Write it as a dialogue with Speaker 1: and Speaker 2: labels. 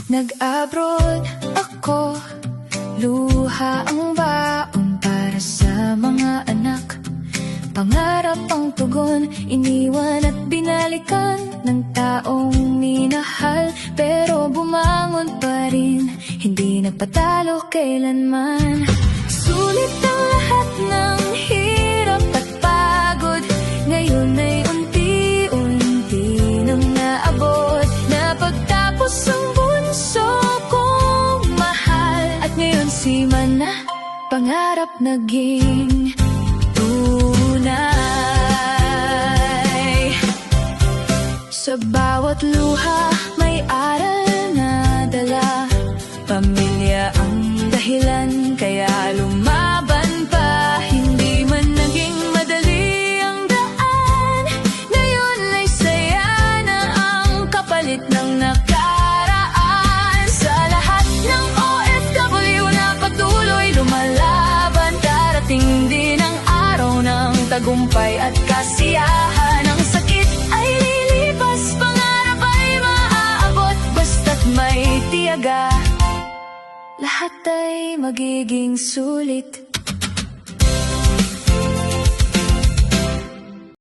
Speaker 1: Nag-abroad ako, luha ang baon para sa mga anak. Pangarap ang tugon, iniwan at binalikan ng taong minahal. Pero bumangon pa rin, hindi nagpatalo kailanman. Sulit ang lahat ng hirap at pagod, ngayon ay unti-unti nang naabot. Napagtapos ang bunso kong mahal, at ngayon si Mana, pangarap naging tunay. Sa bawat luha may aral na dala, pamilya ang dahilan kaya lumaban pa. Hindi man naging madali ang daan, ngayon ay saya na ang kapalit ng nakaraan. Sa lahat ng OFW na patuloy lumalaban, darating din ang araw ng tagumpay at kasiyahan. Ang sakit ay lilipas, pangarap ay maaabot, basta't may tiyaga, lahat ay magiging sulit.